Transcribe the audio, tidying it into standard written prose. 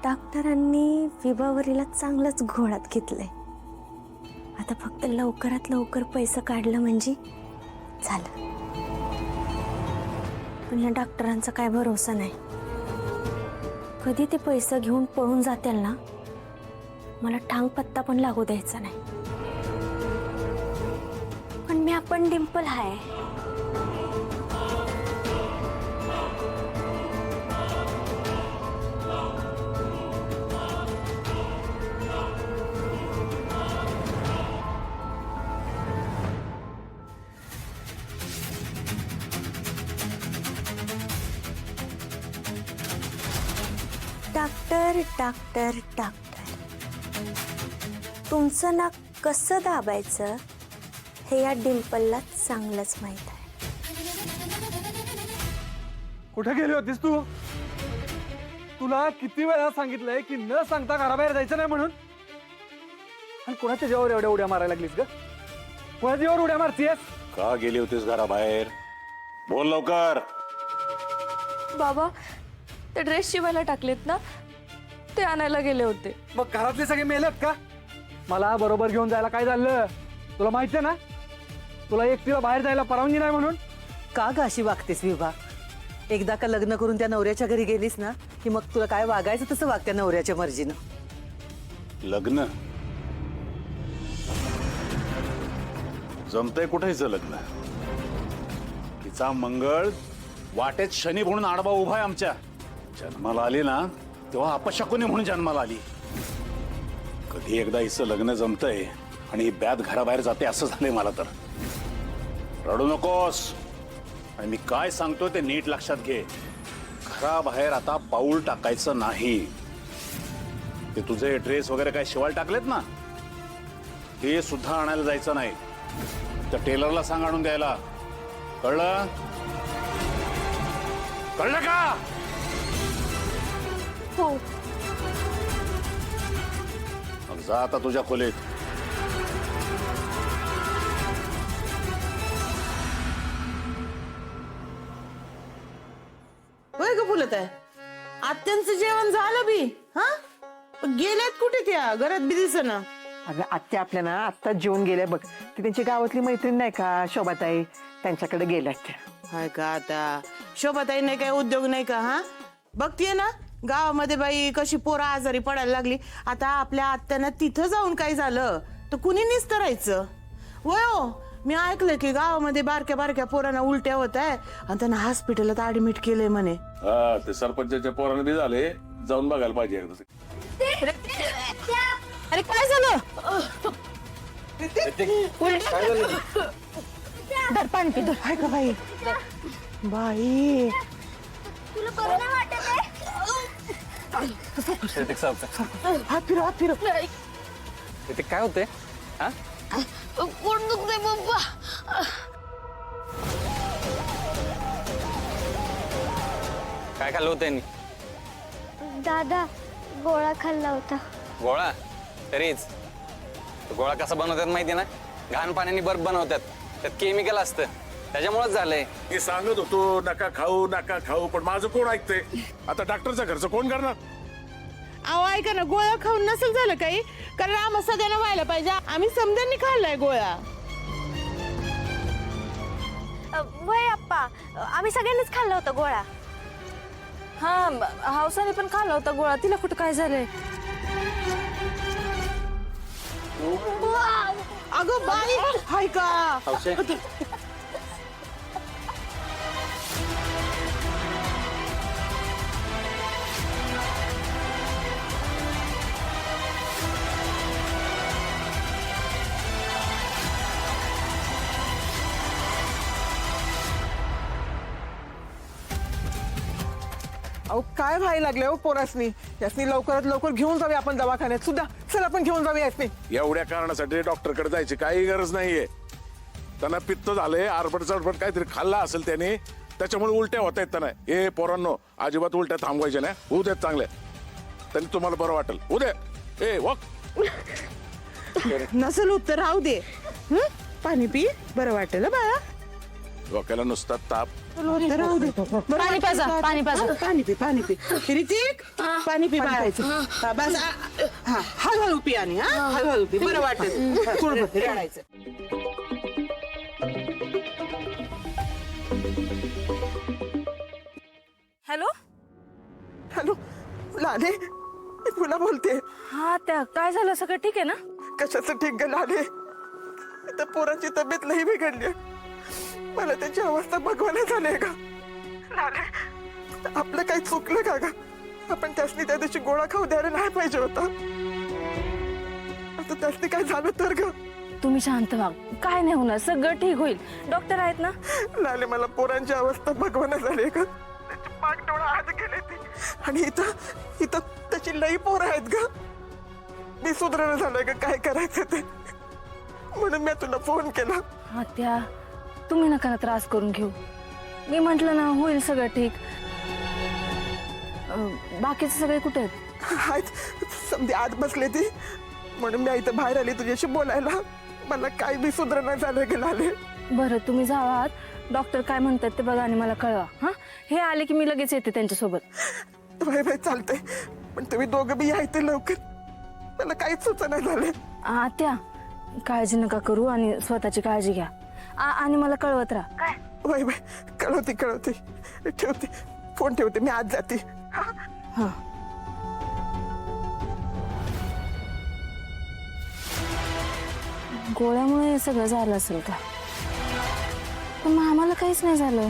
डॉक्टरांनी विभावरीला चांगलंच घोळात घेतलंय. आता फक्त लवकरात लवकर पैसे काढलं म्हणजे झालं. पण या डॉक्टरांचा काय भरोसा नाही. कधी ते पैसे घेऊन पळून जातील ना, मला ठांग पत्ता पण लागू द्यायचा नाही. पण मी आपण डिंपल हाय. डॉक्टर डॉक्टर डॉक्टर, तुमचं नाक कसं दाबायचं हे या डिंपलला चांगलंच माहित आहे. कुठे गेली होतीस तू? तुला किती वेळा सांगितलंय की न सांगता घराबाहेर जायचं नाही म्हणून. आणि कोणाच्या जीवावर एवढ्या उड्या मारायला लागलीस ग? कोणाच्या जीवावर उड्या मारतीयस? का गेली होतीस घराबाहेर? बोल लवकर. बाबा, ते ड्रेस शिवायला टाकलेत ना, ते आणायला गेले होते. मग घरातले सगळे मेलेत का? मला बरोबर घेऊन जायला काय झालं तुला माहितीये ना? तुला एकटीला बाहेर जायला परवानगी नाही म्हणून. का ग अशी वागतेस विभा? एकदा का लग्न करून त्या नवऱ्याच्या घरी गेलीस ना की मग तुला काय वागायचं तसं वाग त्या नवऱ्याच्या मर्जीनं. लग्न जमतंय कुठेचं लग्न? तिचा मंगळ वाटेत शनी म्हणून आडवा उभा आहे आमच्या. जन्माला आली ना तेव्हा अपशकुनी म्हणून जन्माला आली. कधी एकदा हिचं लग्न जमतंय आणि ही ब्याद घराबाहेर जाते असं झालंय मला तर. रडू नकोस. आणि मी काय सांगतोय ते नीट लक्षात घे. घराबाहेर आता पाऊल टाकायचं नाही. ते तुझे ड्रेस वगैरे काय शिवायला टाकलेत ना, ते सुद्धा आणायला जायचं नाही. त्या टेलरला सांग आणून द्यायला. कळलं? कळलं का? हो. मग जा आता तुझ्या खोलीत. होय ग फुलत आहे. आत्यांचं जेवण झालं बी? हा, गेल्यात कुठे त्या? घरात बी दिसेना. अगं आत्या आपल्या ना आत्ताच जेवून गेल्या बघ. ती त्यांची गावातली मैत्रीण नाही का शोभाताई, त्यांच्याकडे गेल्यात त्या. हाय का आता शोभाताई नाही काय उद्योग नाही का? हा, बघतीये ना गावामध्ये बाई कशी पोरं आजारी पडायला लागली. आता आपल्या आत्यानं तिथं जाऊन काय झालं तर कुणी निस्तरायचं? होय हो, मी ऐकलं की गावामध्ये बारक्या बारक्या पोरांना उलट्या होत आहे आणि त्यांना हॉस्पिटलात ऍडमिट केलंय म्हणे. हा, ते सरपंचाच्या पोराने बी झाले. जाऊन बघायला पाहिजे. अरे काय झालं? पाणी पितो. हाय का बाई? बाई तुला बरं नाही वाटत आहे? हात फिरव, हात फिरव. ते काय होते? हा, पोट दुखतंय पप्पा. काय खाल्लं होतं यांनी? दादा, गोळा खाल्ला होता. गोळा? तरीच गोळा कसा बनवतात माहिती ना? घाण पाण्याने बर्फ बनवतात. त्यात केमिकल असतं, त्याच्यामुळेच झालंय. मी सांगत होतो नका खाऊ नका खाऊ, पण माझं कोण ऐकते? आता डॉक्टरचा खर्च कोण करणार? अहो ऐका ना, गोळ्या खाऊन नसेल झालं काही, कारण आम्हाला सगळ्यांना व्हायला पाहिजे. आम्ही समजांनी खाल्लाय गोळ्या. वय अप्पा, आम्ही सगळ्यांनीच खाल्ला होता गोळा. हा, हावसाने पण खाल्ला होता गोळा. तिला कुठं काय झालंय? अगं बाई, हाय का? अहो काय व्हायला लागले हो पोरासनी? यासनी लवकरात लवकर घेऊन जाऊया आपण दवाखान्यात सुद्धा. चल आपण घेऊन जाऊया यासनी. एवढ्या कारणासाठी डॉक्टरकडे जायची काही गरज नाहीये. त्यांना पित्त झालंय, आरबट चरबट काहीतरी खाल्ला असेल त्याने, त्याच्यामुळे उलट्या होत आहेत त्यांना. हे पोरांनो, अजिबात उलट्या थांबवायच्या नाही. होऊ देत चांगल्या, त्यांनी तुम्हाला बरं वाटेल. होऊ दे. ए वक. नसेल उत्तर राहू दे. पाणी पी, बरं वाटेल बाळा. डोक्याला नुसता ताप. पाणी पाजा पाणी पाजा पाणी पी पाणी पी ऋतिक पाणी पी बाळायचं बस हा हळूहळू पी आणि हा हळूहळू पी बरं वाटत रडायचं. हॅलो हॅलो लाले मी पुन्हा बोलते. हा त्या काय झालं सगळं ठीक आहे ना? कशाचं ठीक ग लाले त्या पोराची तब्येत लई बिघडली. मला त्याची अवस्था बघवायला झाली का लाले? आपलं काही चुकलं का ग? आपण त्यासनी त्या दिवशी गोळा खाऊ द्यायला नाही पाहिजे होता. आता त्यासनी काय झालं तर ग? तुम्ही शांत व्हा, काय नाही होणार, सगळं ठीक होईल. डॉक्टर आहेत ना? लाले मला पोरांची अवस्था बघवायला झाली का? त्याची पाठडोळा आत गेले ती आणि इथं इथं त्याची लई पोरं आहेत ग. मी सुधारणा झालोय का काय करायचं ते म्हणून मी तुला फोन केला. हा त्या तुम्ही नका ना त्रास करून घेऊ. मी म्हंटल ना होईल सगळं ठीक. बाकीचे सगळे कुठे आहेत? आहेत समधी आत बसले ती म्हणून मी इथं बाहेर आली तुझ्याशी बोलायला. मला काय बी सुधारणा झालं गेलं आले. बरं तुम्ही जावा आत, डॉक्टर काय म्हणतात ते बघा आणि मला कळवा. हा हे आले की मी लगेच येते त्यांच्यासोबत. बाय बाय चालतंय पण तुम्ही दोघं बी या इथे लवकर. मला काहीच सुचना झाले. त्या काळजी नका करू आणि स्वतःची काळजी घ्या. आणि मला कळवत राहा काय. बाय बाय कळवते कळवते ठेवते फोन ठेवते मी आज जाते. हा गोळ्यामुळे हे सगळं झालं असेल का? पण मग आम्हाला काहीच नाही झालं.